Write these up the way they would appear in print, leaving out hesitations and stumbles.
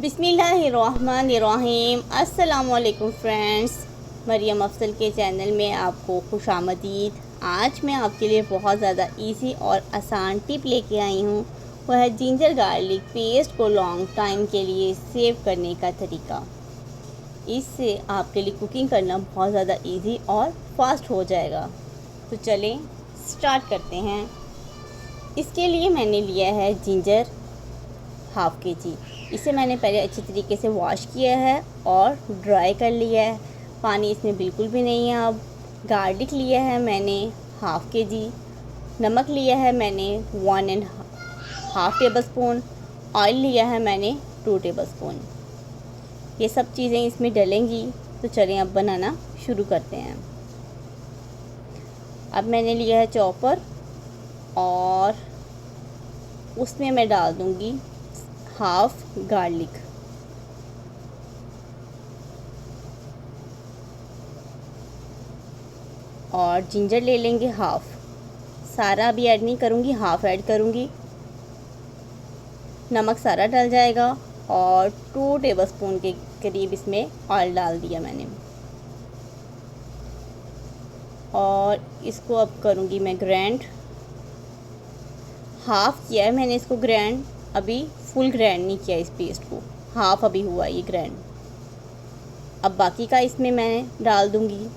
बिस्मिल्लाहिर्रहमानिर्रहीम। अस्सलामुअलैकुम फ्रेंड्स, मरियम अफसल के चैनल में आपको खुशामदीद। आज मैं आपके लिए बहुत ज़्यादा इजी और आसान टिप लेके आई हूँ। वह है जिंजर गार्लिक पेस्ट को लॉन्ग टाइम के लिए सेव करने का तरीका। इससे आपके लिए कुकिंग करना बहुत ज़्यादा इजी और फास्ट हो जाएगा। तो चलें स्टार्ट करते हैं। इसके लिए मैंने लिया है जिंजर हाफ़ के जी। इसे मैंने पहले अच्छी तरीके से वॉश किया है और ड्राई कर लिया है। पानी इसमें बिल्कुल भी नहीं है। अब गार्लिक लिया है मैंने हाफ़ के जी। नमक लिया है मैंने 1.5 टेबल स्पून। ऑयल लिया है मैंने 2 टेबल स्पून। ये सब चीज़ें इसमें डलेंगी। तो चलें अब बनाना शुरू करते हैं। अब मैंने लिया है चॉपर और उसमें मैं डाल दूँगी हाफ़ गार्लिक। और जिंजर ले लेंगे हाफ़। सारा अभी ऐड नहीं करूँगी, हाफ़ ऐड करूँगी। नमक सारा डल जाएगा और 2 टेबलस्पून के करीब इसमें ऑयल डाल दिया मैंने। और इसको अब करूँगी मैं ग्राइंड। हाफ़ किया है मैंने इसको ग्राइंड, अभी फुल ग्राइंड नहीं किया इस पेस्ट को, हाफ़ अभी हुआ ये ग्राइंड। अब बाकी का इसमें मैं डाल दूँगी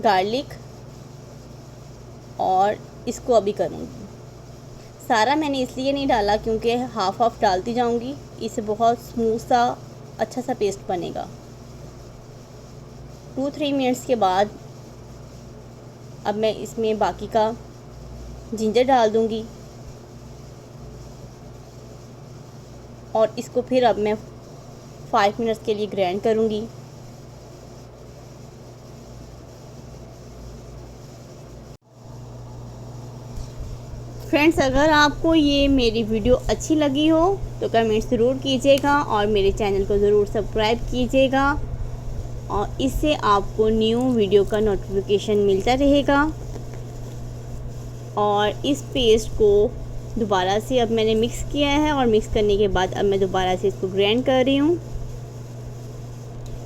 गार्लिक और इसको अभी करूँगी। सारा मैंने इसलिए नहीं डाला क्योंकि हाफ़ हाफ़ डालती जाऊँगी, इससे बहुत स्मूथ सा अच्छा सा पेस्ट बनेगा। 2-3 मिनट्स के बाद अब मैं इसमें बाकी का जिंजर डाल दूँगी और इसको फिर अब मैं 5 मिनट्स के लिए ग्राइंड करूँगी। फ्रेंड्स, अगर आपको ये मेरी वीडियो अच्छी लगी हो तो कमेंट ज़रूर कीजिएगा और मेरे चैनल को ज़रूर सब्सक्राइब कीजिएगा और इससे आपको न्यू वीडियो का नोटिफिकेशन मिलता रहेगा। और इस पेस्ट को दोबारा से अब मैंने मिक्स किया है और मिक्स करने के बाद अब मैं दोबारा से इसको ग्राइंड कर रही हूँ।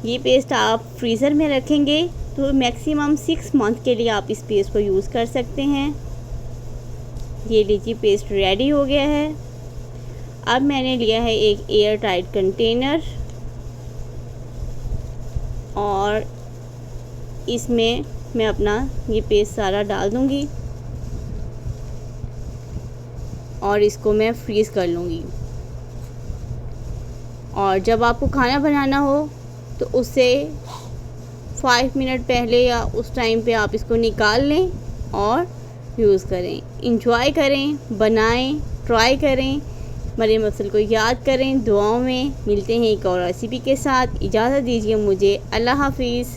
ये पेस्ट आप फ्रीज़र में रखेंगे तो मैक्सिमम 6 मंथ के लिए आप इस पेस्ट को यूज़ कर सकते हैं। ये लीजिए पेस्ट रेडी हो गया है। अब मैंने लिया है एक एयर टाइट कंटेनर और इसमें मैं अपना ये पेस्ट सारा डाल दूँगी और इसको मैं फ्रीज़ कर लूँगी। और जब आपको खाना बनाना हो तो उससे 5 मिनट पहले या उस टाइम पे आप इसको निकाल लें और यूज़ करें, इंजॉय करें, बनाएं, ट्राई करें। मरियम अफसल को याद करें दुआओं में। मिलते हैं एक और रेसिपी के साथ। इजाज़त दीजिए मुझे। अल्लाह हाफिज़।